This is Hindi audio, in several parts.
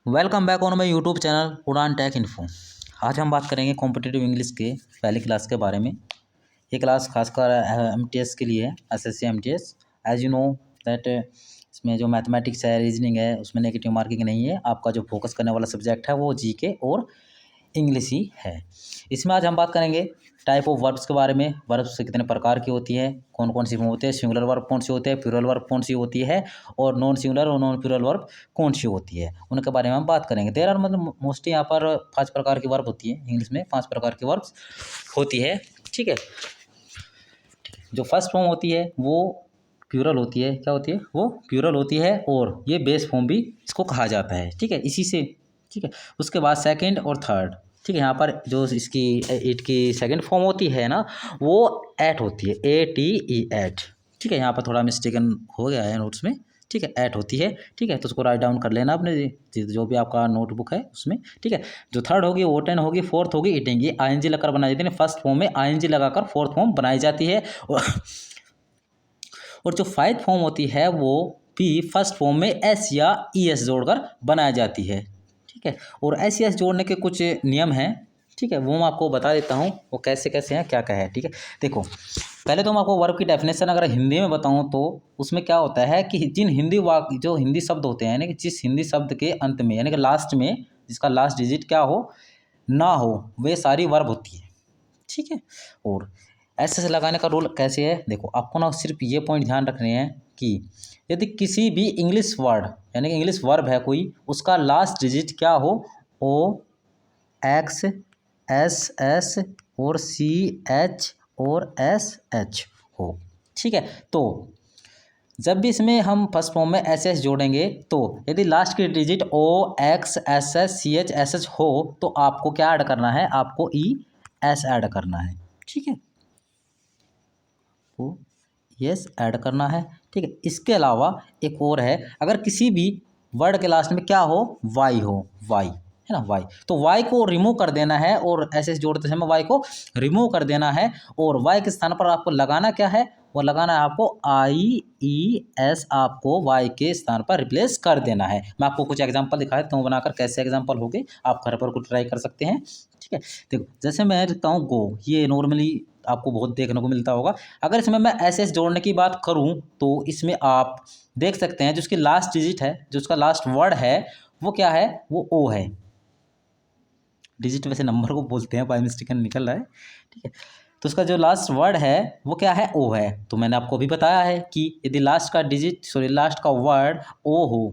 Welcome back on my YouTube channel उड़ान टेक इन्फो। आज हम बात करेंगे कॉम्पिटिटिव इंग्लिश के पहली क्लास के बारे में। ये क्लास खासकर एमटीएस के लिए है, SSC MTS. As you know that इसमें जो मैथमेटिक्स है, रीजनिंग है, उसमें नेगेटिव मार्किंग नहीं है। आपका जो फोकस करने वाला सब्जेक्ट है वो जीके और इंग्लिश ही है। इसमें आज हम बात करेंगे टाइप ऑफ वर्ब्स के बारे में। वर्ब्स कितने प्रकार की होती है, कौन कौन सी होते हैं, सिंगुलर वर्ब कौन सी होते हैं, प्लूरल वर्ब कौन सी होती है, और नॉन सिंगुलर और नॉन प्लूरल वर्ब कौन सी होती है, उनके बारे में हम बात करेंगे। देयर आर मतलब मोस्टली यहाँ पर 5 प्रकार की वर्ब होती है। इंग्लिश में 5 प्रकार की वर्ब्स होती है। ठीक है, जो फर्स्ट फॉर्म होती है वो प्लूरल होती है। क्या होती है? वो प्लूरल होती है, और ये बेस फॉर्म भी इसको कहा जाता है। ठीक है, इसी से ठीक है। उसके बाद सेकंड और थर्ड। ठीक है, यहाँ पर जो इसकी इट की सेकंड फॉर्म होती है ना, वो एट होती है, ATE एट। ठीक है, यहाँ पर थोड़ा मिस्टेकन हो गया है नोट्स में। ठीक है, एट होती है। ठीक है, तो उसको राइट डाउन कर लेना अपने जो भी आपका नोटबुक है उसमें। ठीक है, जो थर्ड होगी वो टेन होगी, फोर्थ होगी इटिंग। ये ING लगाकर बनाई जाती है। फर्स्ट फॉर्म में ING लगाकर फोर्थ फॉर्म बनाई जाती है। और जो फाइव फॉर्म होती है वो भी फर्स्ट फॉर्म में S या ES जोड़कर बनाई जाती है। ठीक है, और S या ES जोड़ने के कुछ नियम हैं। ठीक है, वो मैं आपको बता देता हूँ वो कैसे कैसे हैं, क्या क्या है। ठीक है, देखो पहले तो मैं आपको वर्ब की डेफिनेशन अगर हिंदी में बताऊँ तो उसमें क्या होता है कि जिन हिंदी वाक्य जो हिंदी शब्द होते हैं, यानी कि जिस हिंदी शब्द के अंत में यानी कि लास्ट में जिसका लास्ट डिजिट क्या हो ना हो, वे सारी वर्ब होती है। ठीक है, और ऐसे लगाने का रूल कैसे है, देखो आपको ना सिर्फ ये पॉइंट ध्यान रखने हैं कि यदि किसी भी इंग्लिश वर्ड यानी कि इंग्लिश वर्ब है कोई, उसका लास्ट डिजिट क्या हो, OX SS और CH और SH हो। ठीक है, तो जब भी इसमें हम फर्स्ट फॉर्म में SS जोड़ेंगे तो यदि लास्ट की digit OX SS CH SH हो तो आपको क्या ऐड करना है, आपको ES ऐड करना है। ठीक है, तो यस ऐड करना है। ठीक है, इसके अलावा एक और है, अगर किसी भी वर्ड के लास्ट में क्या हो, वाई हो, वाई है ना, वाई, तो वाई को रिमूव कर देना है और ऐसे जोड़ते समय वाई को रिमूव कर देना है। और वाई के स्थान पर आपको लगाना क्या है, वो लगाना है आपको IES, आपको वाई के स्थान पर रिप्लेस कर देना है। मैं आपको कुछ एग्जांपल दिखा देता हूँ बनाकर, कैसे एग्जांपल हो गए, आप घर पर कुछ ट्राई कर सकते हैं। ठीक है, देखो जैसे मैं लिखता हूँ गो, ये नॉर्मली आपको बहुत देखने को मिलता होगा। अगर इसमें मैं SS जोड़ने की बात करूं तो इसमें आप देख सकते हैं जो उसकी लास्ट डिजिट है, जो उसका लास्ट वर्ड है वो क्या है, वो O है। डिजिट वैसे नंबर को बोलते हैं, बाय मिस्टेक निकल रहा है। ठीक है, तो उसका जो लास्ट वर्ड है वो क्या है, O है। तो मैंने आपको अभी बताया है कि यदि लास्ट का डिजिट लास्ट का वर्ड O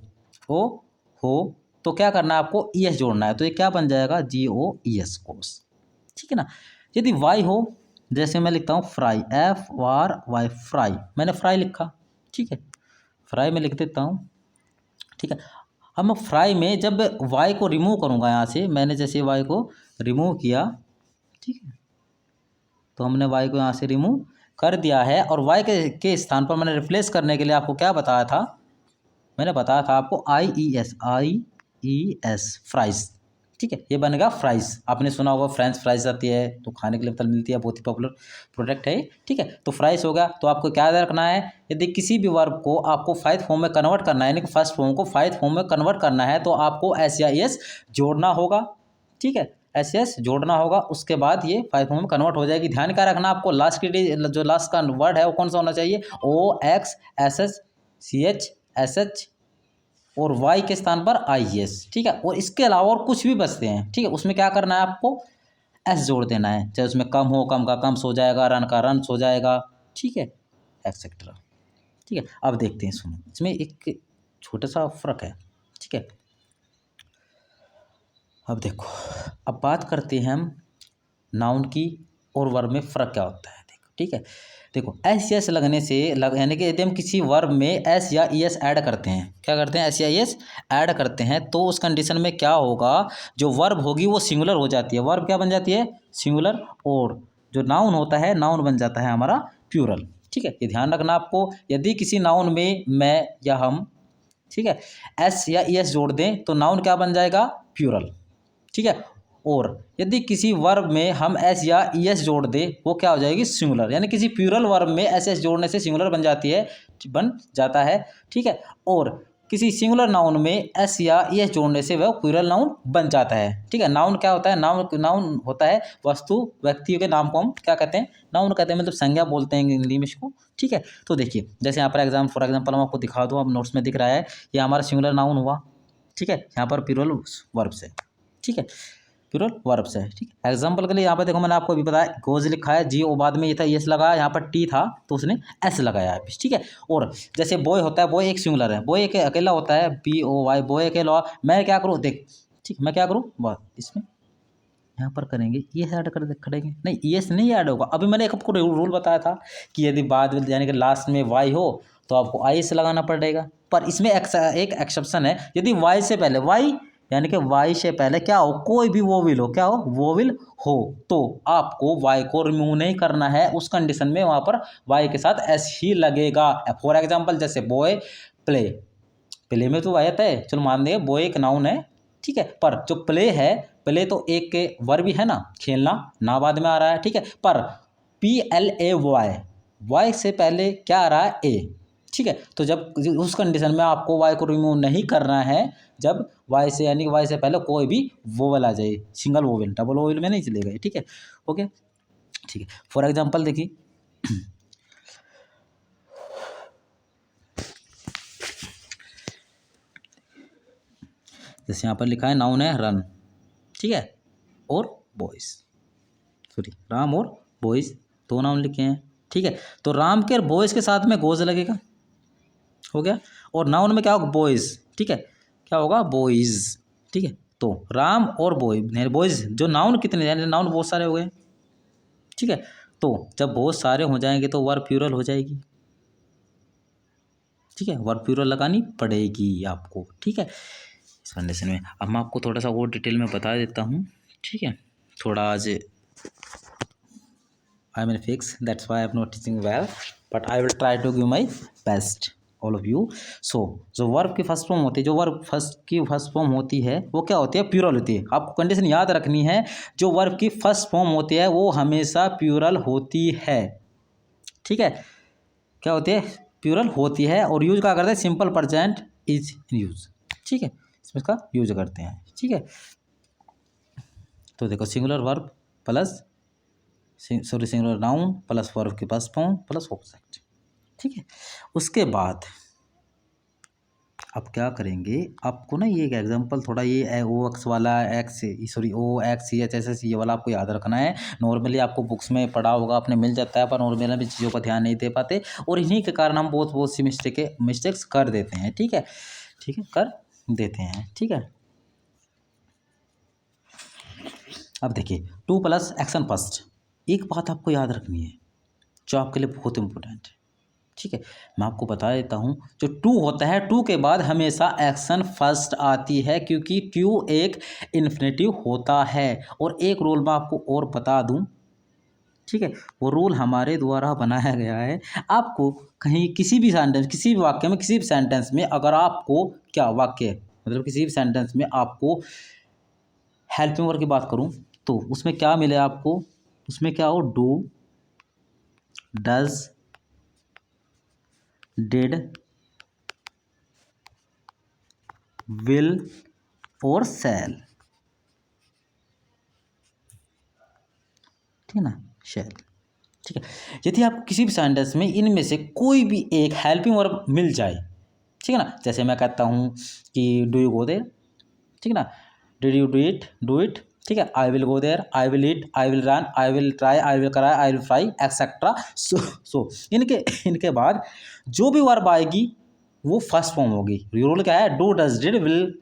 हो तो क्या करना है, आपको ES जोड़ना है। तो ये क्या बन जाएगा, GOES कोर्स। ठीक है ना। यदि वाई हो, जैसे मैं लिखता हूँ फ्राई, FRY फ्राई, मैंने फ्राई लिखा। ठीक है, फ्राई में लिख देता हूँ। ठीक है, अब मैं फ्राई में जब वाई को रिमूव करूँगा यहाँ से, मैंने जैसे वाई को रिमूव किया, ठीक है, तो हमने वाई को यहाँ से रिमूव कर दिया है। और वाई के स्थान पर मैंने रिप्लेस करने के लिए आपको क्या बताया था, मैंने बताया था आपको IES फ्राइज। ठीक है, ये बनेगा फ्राइज। आपने सुना होगा फ्रेंच फ्राइज आती है तो खाने के लिए मतलब मिलती है, बहुत ही पॉपुलर प्रोडक्ट है। ठीक है, तो फ्राइज होगा। तो आपको क्या याद रखना है, यदि किसी भी वर्ब को आपको फाइव फॉर्म में कन्वर्ट करना है, यानी कि फर्स्ट फॉर्म को फाइव फॉर्म में कन्वर्ट करना है, तो आपको S या ES जोड़ना होगा। ठीक है, SS जोड़ना होगा, उसके बाद ये फाइव फॉर्म में कन्वर्ट हो जाएगी। ध्यान क्या रखना, आपको लास्ट की जो लास्ट का वर्ड है वो कौन सा होना चाहिए, OX SS CH SH और वाई के स्थान पर IES। ठीक है, और इसके अलावा और कुछ भी बचते हैं, ठीक है, उसमें क्या करना है, आपको S जोड़ देना है। चाहे उसमें कम हो, कम का कम्स हो जाएगा, रन का रन्स हो जाएगा। ठीक है, एक्सेट्रा। ठीक है, अब देखते हैं, सुनो इसमें एक छोटा सा फर्क है। ठीक है, अब देखो, अब बात करते हैं हम नाउन की और वर्ब में फ़र्क क्या होता है। देखो, ठीक है, देखो S लगने से यानी कि यदि हम किसी वर्ब में S या ES ऐड करते हैं, क्या करते हैं, S या ES ऐड करते हैं, तो उस कंडीशन में क्या होगा, जो वर्ब होगी वो सिंगुलर हो जाती है। वर्ब क्या बन जाती है, सिंगुलर, और जो नाउन होता है, नाउन बन जाता है हमारा प्लूरल। ठीक है, ये ध्यान रखना आपको। यदि किसी नाउन में मैं या हम, ठीक है, S या ES जोड़ दें तो नाउन क्या बन जाएगा, प्लूरल। ठीक है, और यदि किसी वर्ब में हम S या ES जोड़ दें वो क्या हो जाएगी, सिंगुलर। यानी किसी प्लूरल वर्ब में SS जोड़ने से सिंगुलर बन जाती है, बन जाता है। ठीक है, और किसी सिंगुलर नाउन में एस या एस जोड़ने से वह प्लूरल नाउन बन जाता है। ठीक है, नाउन क्या होता है, नाउन होता है वस्तु व्यक्तियों के नाम को हम क्या कहते हैं, नाउन कहते हैं, मतलब संज्ञा बोलते हैं हिंदी में इसको। ठीक है, तो देखिए जैसे यहाँ पर फॉर एग्जाम्पल हम आपको दिखा दूँ, अब नोट्स में दिख रहा है, ये हमारा सिंगुलर नाउन हुआ। ठीक है, यहाँ पर प्लूरल वर्ब्स है। ठीक है, प्लूरल वर्ब्स है। ठीक है, एग्जांपल के लिए यहाँ पर देखो मैंने आपको अभी बताया गोज लिखा है, जी ओ बाद में ये था एस लगाया, यहाँ पर टी था तो उसने एस लगाया है। ठीक है, और जैसे बॉय होता है, बॉय एक सिंगुलर है, बॉय एक अकेला होता है, बी ओ वाई, बॉय अकेला। मैं क्या करूँ देख, ठीक, मैं क्या करूँ बस इसमें यहाँ पर करेंगे ये ऐड कर करेंगे, नहीं ये नहीं ऐड होगा। अभी मैंने एक आपको रूल बताया था कि यदि बाद में यानी कि लास्ट में वाई हो तो आपको आई से लगाना पड़ेगा, पर इसमें एक एक्सेप्शन है, यदि वाई से पहले, वाई यानी कि वाई से पहले क्या हो, कोई भी वोविल हो, क्या हो, वोविल हो, तो आपको वाई को रिमूव नहीं करना है। उस कंडीशन में वहाँ पर वाई के साथ एस ही लगेगा। फॉर एग्जाम्पल जैसे बॉय प्ले, प्ले में तो वाई आता है, चलो मान देंगे बॉय एक नाउन है। ठीक है, पर जो प्ले है, प्ले तो एक के वर्ब भी है ना, खेलना, ना बाद में आ रहा है। ठीक है, पर PLAY, वाई से पहले क्या आ रहा है, ए। ठीक है, तो जब उस कंडीशन में आपको वाई को रिमूव नहीं करना है, जब वाई से यानी कि वाई से पहले कोई भी वोवेल आ जाए, सिंगल वोवेल, डबल वोवेल में नहीं चलेगा। ठीक है, ओके, ठीक है, फॉर एग्जाम्पल देखिए जैसे यहाँ पर लिखा है नाउन है रन। ठीक है, और बॉयज, सॉरी राम और बॉयज दो नाउन लिखे हैं। ठीक है, तो राम के और बॉयज के साथ में गोज लगेगा, हो गया, और नाउन में क्या होगा, बॉयज। ठीक है, क्या होगा, बॉयज। ठीक है, तो राम और बॉयज जो नाउन कितने, यानी नाउन बहुत सारे हो गए। ठीक है, तो जब बहुत सारे हो जाएंगे तो वर्ब प्लूरल हो जाएगी। ठीक है, वर्ब प्लूरल लगानी पड़ेगी आपको। ठीक है, इस कंडीशन में अब मैं आपको थोड़ा सा और डिटेल में बता देता हूँ। ठीक है, थोड़ा आज I am in fix, that's why I am not teaching well, but I will try to give my best all of you. So जो वर्ब की फर्स्ट फॉर्म होती है, जो वर्ब फर्स्ट फॉर्म होती है वो क्या होती है, प्लूरल होती है। आपको कंडीशन याद रखनी है, जो वर्ब की फर्स्ट फॉर्म होती है वो हमेशा प्लूरल होती है। ठीक है, क्या होती है, प्लूरल होती है, और यूज क्या करते हैं, सिंपल प्रेजेंट इज यूज। ठीक है, इसमें इसका यूज करते हैं। ठीक है, तो देखो singular verb plus singular noun plus verb के फर्स्ट फॉर्म प्लस ऑब्जेक्ट। ठीक है, उसके बाद अब क्या करेंगे, आपको ना ये एक एग्जांपल थोड़ा ये ओ एक्स वाला X, sorry O X C H S S ये वाला आपको याद रखना है। नॉर्मली आपको बुक्स में पढ़ा होगा, आपने मिल जाता है, पर नॉर्मली भी चीज़ों पर ध्यान नहीं दे पाते, और इन्हीं के कारण हम बहुत सी मिस्टेक्स कर देते हैं। ठीक है, ठीक है, कर देते हैं। ठीक है, अब देखिए टू प्लस एक्शन फर्स्ट, एक बात आपको याद रखनी है जो आपके लिए बहुत इंपॉर्टेंट है। ठीक है, मैं आपको बता देता हूँ, जो टू होता है, टू के बाद हमेशा एक्शन फर्स्ट आती है, क्योंकि टू एक इन्फिनेटिव होता है। और एक रूल मैं आपको और बता दूँ, ठीक है, वो रूल हमारे द्वारा बनाया गया है। आपको कहीं किसी भी सेंटेंस, किसी भी वाक्य में, किसी भी सेंटेंस में अगर आपको क्या वाक्य मतलब किसी भी सेंटेंस में आपको हेल्पिंग वर्ब की बात करूँ तो उसमें क्या मिले आपको, उसमें क्या हो, डू, डज, डिड, विल और शैल। ठीक है ना, शैल। ठीक है, यदि आपको किसी भी सेंटेंस में इनमें से कोई भी एक हेल्पिंग वर्ब मिल जाए, ठीक है ना, जैसे मैं कहता हूँ कि डू यू गो देयर, ठीक है ना, डिड यू डू इट, ठीक है, I will go there, I will eat, I will run, I will try, I will cry, I will fry etcetera. So इनके बाद जो भी वर्ब आएगी वो फर्स्ट फॉर्म होगी। रूल क्या है, डू, डज, डिड, विल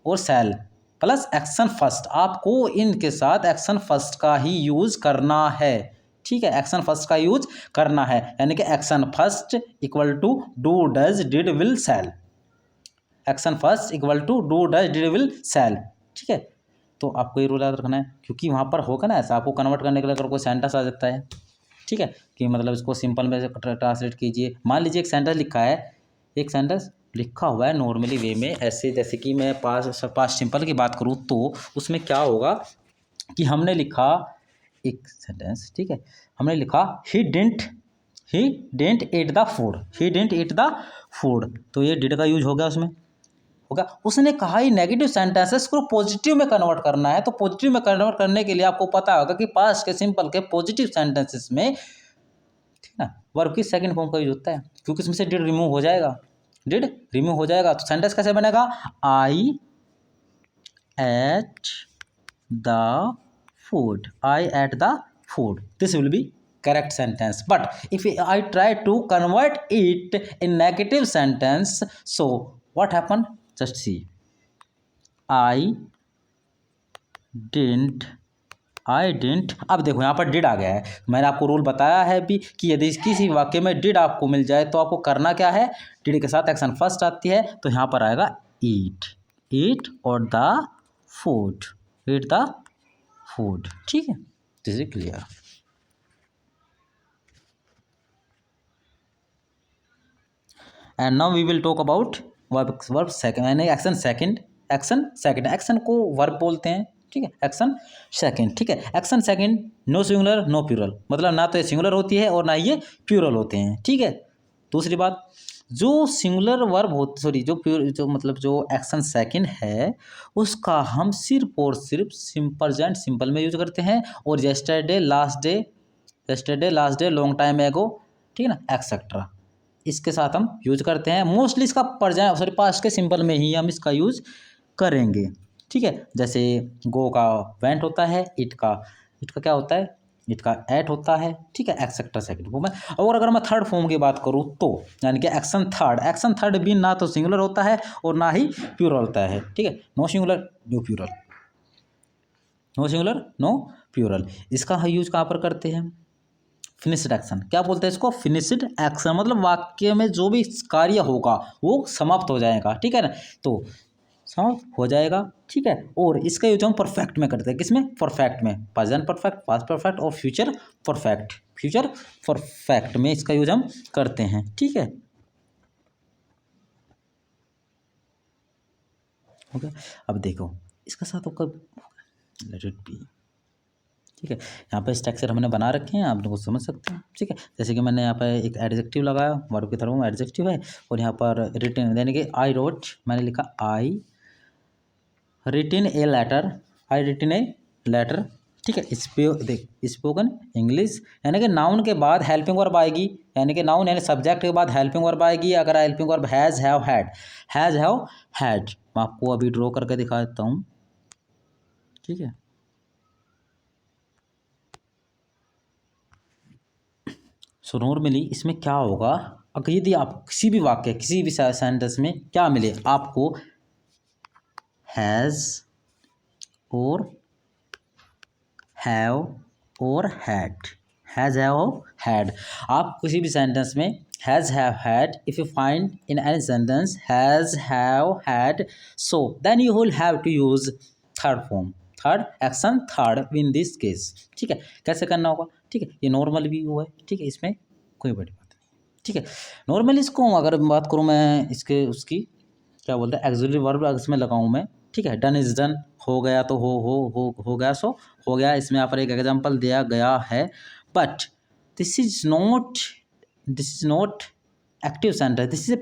और शैल प्लस एक्शन फर्स्ट। आपको इनके साथ एक्शन फर्स्ट का ही यूज करना है। ठीक है, एक्शन फर्स्ट का यूज करना है, यानी कि action first equal to do, does, did, will, shall. Action first equal to do, does, did, will, shall. ठीक है, तो आपको ये रूल याद रखना है, क्योंकि वहाँ पर होगा ना ऐसा, आपको कन्वर्ट करने के लिए अगर कोई सेंटेंस आ जाता है, ठीक है, कि मतलब इसको सिंपल में ट्रांसलेट कीजिए। मान लीजिए एक सेंटेंस लिखा है, एक सेंटेंस लिखा हुआ है नॉर्मली वे में ऐसे, जैसे कि मैं पास्ट सिंपल की बात करूँ तो उसमें क्या होगा कि हमने लिखा एक सेंटेंस, ठीक है, हमने लिखा he didn't eat the food, he didn't eat the food, तो ये डिड का यूज हो गया उसमें, हो गया। उसने कहा ही नेगेटिव सेंटेंसेस को पॉजिटिव में कन्वर्ट करना है, तो पॉजिटिव में कन्वर्ट करने के लिए आपको पता होगा कि पास्ट के सिंपल के पॉजिटिव सेंटेंसेस में, ठीक है ना, वर्ब की सेकंड फॉर्म का यूज होता है, क्योंकि इसमें से डिड रिमूव हो जाएगा, डिड रिमूव हो जाएगा। तो सेंटेंस कैसे बनेगा, I ate the food, I ate the food. This will be correct sentence. But if I try to convert it in negative sentence, so what happened? Just see. I didn't. अब देखो यहाँ पर डिड आ गया है। मैंने आपको रूल बताया है भी कि यदि किसी वाक्य में डिड आपको मिल जाए तो आपको करना क्या है, डिड के साथ एक्शन फर्स्ट आती है, तो यहाँ पर आएगा ईट और the food, eat the food, ठीक है, this is clear. And now we will talk about verb second, यानी एक्शन सेकंड। एक्शन को वर्ब बोलते हैं, ठीक है, एक्शन सेकंड, ठीक है। Action second no singular no plural, मतलब ना तो ये सिंगुलर होती है और ना ये प्लूरल होते हैं, ठीक है। दूसरी बात, जो सिंगुलर वर्ब हो, सॉरी जो मतलब जो एक्शन सेकंड है उसका हम सिर्फ और सिर्फ प्रेजेंट सिंपल में यूज करते हैं, और yesterday last day long time एगो, ठीक है ना, एक्सेट्रा, इसके साथ हम यूज करते हैं। मोस्टली इसका पास्ट के सिंपल में ही हम इसका यूज करेंगे, ठीक है। जैसे गो का वेंट होता है, इट का क्या होता है, इट का एट होता है, ठीक है, एक्सेट्रा सेकंड फॉर्म है। और अगर मैं थर्ड फॉर्म की बात करूँ तो यानी कि एक्शन थर्ड भी ना तो सिंगुलर होता है और ना ही प्लूरल होता है, ठीक है। नो सिंगुलर नो प्लूरल, इसका हम यूज कहाँ पर करते हैं, फिनिश्ड एक्शन, क्या बोलते हैं इसको, फिनिश्ड एक्शन, मतलब वाक्य में जो भी कार्य होगा वो समाप्त हो जाएगा, ठीक है ना, तो समाप्त हो जाएगा, ठीक है। और इसका यूज हम परफेक्ट में करते हैं, किसमें, परफेक्ट में, प्रेजेंट परफेक्ट, पास्ट परफेक्ट और फ्यूचर परफेक्ट में इसका यूज हम करते हैं, ठीक है। ओके, अब देखो इसका साथ कब, लेट इट बी, ठीक है। यहाँ पे स्ट्रक्चर हमने बना रखे हैं, आप लोग समझ सकते हैं, ठीक है। जैसे कि मैंने यहाँ पे एक एडजेक्टिव लगाया, वर्ब की तरफ एडजेक्टिव है, और यहाँ पर रिटन, यानी कि आई रोट, मैंने लिखा आई रिटन ए लेटर, ठीक है। स्पोकन इंग्लिश, यानी कि नाउन के बाद हेल्पिंग वर्ब आएगी, यानी कि नाउन यानी सब्जेक्ट के बाद हेल्पिंग वर्ब आएगी। अगर helping verb has have had, मैं आपको अभी ड्रॉ करके दिखा देता हूँ, ठीक है। सो नॉर्मली इसमें क्या होगा, अगर यदि आप किसी भी वाक्य किसी भी सेंटेंस में क्या मिले आपको, हैज़ और हैव और हैड, हैज़ हैव हैड, आप किसी भी सेंटेंस में has have had, if you find in any sentence has have had, so then you will have to use third action third in this case, ठीक है। कैसे करना होगा, ठीक है, ये नॉर्मल भी हुआ है, ठीक है, इसमें कोई बड़ी बात नहीं, ठीक है। नॉर्मली इसको अगर बात करूँ मैं इसके उसकी क्या बोलते हैं, एक्सिलरी वर्ब अगर इसमें लगाऊँ मैं, ठीक है, डन इज डन, हो गया तो हो गया, सो हो गया। इसमें यहाँ पर एक एग्जांपल दिया गया है, but this is not active sentence, this is a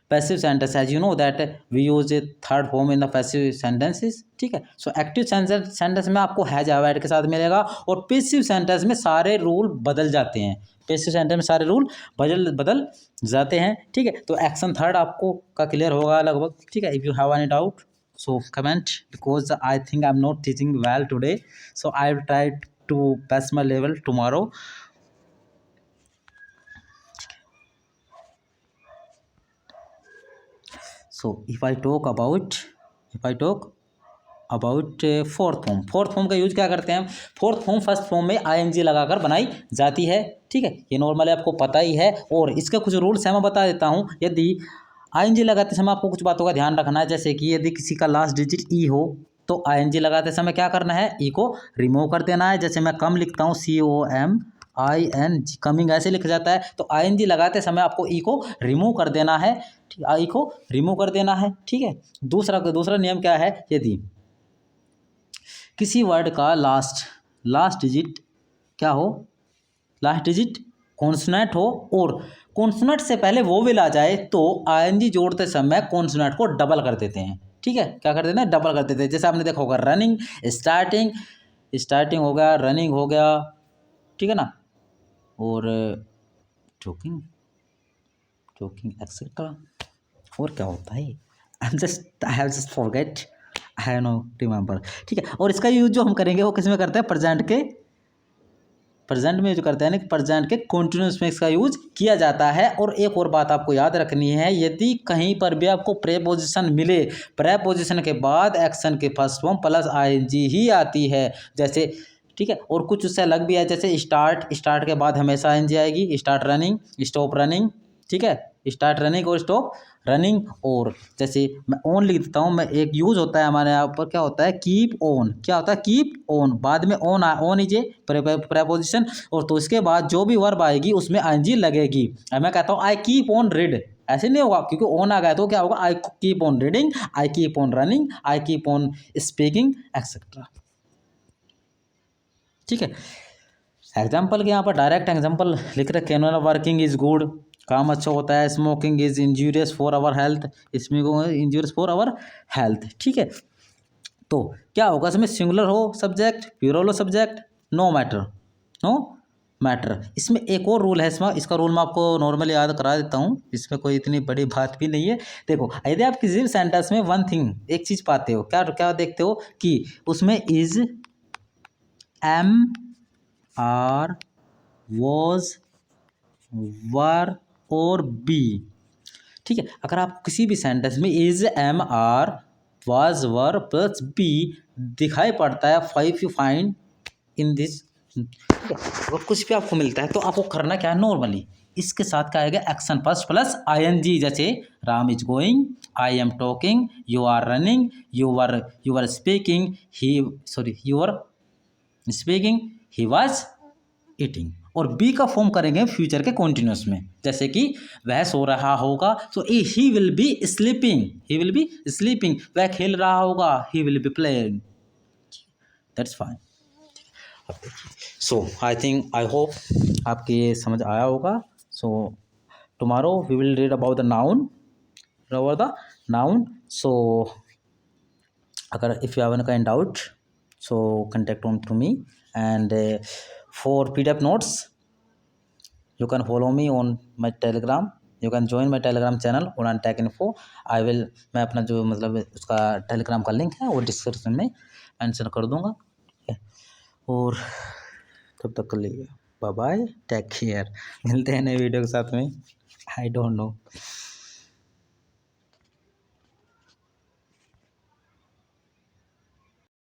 passive sentence, as you know that we use a third form in the passive sentences, ठीक है। सो एक्टिव सेंटेंस में आपको हैज हैव हैड के साथ मिलेगा, और पैसिव सेंटेंस में सारे रूल बदल जाते हैं, बदल जाते हैं, ठीक है। तो एक्शन थर्ड आपको का क्लियर होगा लगभग, ठीक है। If you have any doubt so comment, because I think I am not teaching well today, so I will try to pass my level tomorrow. So if I talk about fourth form का यूज क्या करते हैं, फोर्थ फॉर्म फर्स्ट फॉर्म में आईएनजी लगाकर बनाई जाती है, ठीक है, ये नॉर्मली आपको पता ही है। और इसके कुछ रूल्स हैं, मैं बता देता हूँ। यदि आईएनजी लगाते समय आपको कुछ बातों का ध्यान रखना है, जैसे कि यदि किसी का लास्ट डिजिट ई हो तो आईएनजी लगाते समय क्या करना है, ई को रिमूव कर देना है। जैसे मैं कम लिखता हूँ COMING, कमिंग ऐसे लिखा जाता है, तो आईएनजी लगाते समय आपको ई को रिमूव कर देना है, ठीक, आई को रिमूव कर देना है, ठीक है। दूसरा नियम क्या है, यदि किसी वर्ड का लास्ट डिजिट क्या हो, लास्ट डिजिट कॉन्सोनेंट हो और कॉन्सोनेंट से पहले वोवेल आ जाए तो आईएनजी जोड़ते समय कॉन्सोनेंट को डबल कर देते हैं। ठीक है, क्या कर देते हैं? डबल कर देते हैं। जैसे आपने देखा होगा रनिंग, स्टार्टिंग, स्टार्टिंग हो गया, रनिंग हो गया, ठीक है ना, और टॉकिंग, टॉकिंग एक्सेट्रा। और क्या होता है? I have just forget, I have no remember. ठीक है, और इसका यूज जो हम करेंगे वो किस में करते हैं? प्रेजेंट के, प्रेजेंट में जो करते हैं ना, प्रेजेंट के कंटिन्यूअस में इसका यूज किया जाता है। और एक और बात आपको याद रखनी है, यदि कहीं पर भी आपको प्रेपोजिशन मिले, प्रेपोजिशन के बाद एक्शन के फर्स्ट फॉर्म प्लस आईएनजी ही आती है। जैसे, ठीक है, और कुछ उससे अलग भी है, जैसे स्टार्ट, स्टार्ट के बाद हमेशा आईएनजी आएगी। स्टार्ट रनिंग, स्टॉप रनिंग, ठीक है, स्टार्ट रनिंग और स्टॉप रनिंग। और जैसे मैं ऑन लिख देता हूँ, मैं एक यूज होता है हमारे यहाँ पर, क्या होता है? Keep on. क्या होता है? कीप ऑन, बाद में on, on is a preposition, और तो इसके बाद जो भी वर्ब आएगी उसमें आईएनजी लगेगी। अब मैं कहता हूँ आई कीप ऑन रीड, ऐसे नहीं होगा, क्योंकि ऑन आ गया तो क्या होगा? I keep on reading, I keep on running, I keep on speaking etcetera. ठीक है, एग्जाम्पल के यहाँ पर डायरेक्ट एग्जाम्पल लिख रखे हैं, वर्किंग इज गुड, काम अच्छा होता है। Smoking is injurious for our health, smoking injurious for our health. ठीक है, तो क्या होगा इसमें? सिंगुलर हो सब्जेक्ट, प्लूरल हो subject, no matter, no matter. इसमें एक और रूल है, इसका रूल मैं आपको नॉर्मली याद करा देता हूँ, इसमें कोई इतनी बड़ी बात भी नहीं है। देखो, यदि आप किसी भी सेंटेंस में वन थिंग, एक चीज़ पाते हो, क्या क्या देखते हो कि उसमें इज, एम, आर, वॉज, वर और बी। ठीक है, अगर आप किसी भी सेंटेंस में is, am, are, was, were plus be दिखाई पड़ता है, five you find in this, ठीक है, अगर कुछ भी आपको मिलता है तो आपको करना क्या है? नॉर्मली इसके साथ क्या आएगा? Action first plus ING. जैसे Ram is going, I am talking, you are running, you are speaking, he, sorry, you are speaking, he was eating. और बी का फॉर्म करेंगे फ्यूचर के कॉन्टिन्यूस में, जैसे कि वह सो रहा होगा, तो he will be sleeping, he will be sleeping. वह खेल रहा होगा, he will be playing. That's fine. अब देखिए, सो आई थिंक, आई होप आपके ये समझ आया होगा। So tomorrow we will read about the noun, so अगर if you have any kind doubt, so contact on to me, and for PDF notes you can follow me on my telegram, you can join my telegram channel on tech info। I will, मैं अपना जो मतलब उसका टेलीग्राम का लिंक है वो डिस्क्रिप्शन में मेंशन कर दूंगा। ठीक है, और तब तक के लिए बाय बाय, टेक केयर, मिलते हैं नए वीडियो के साथ में। I don't know.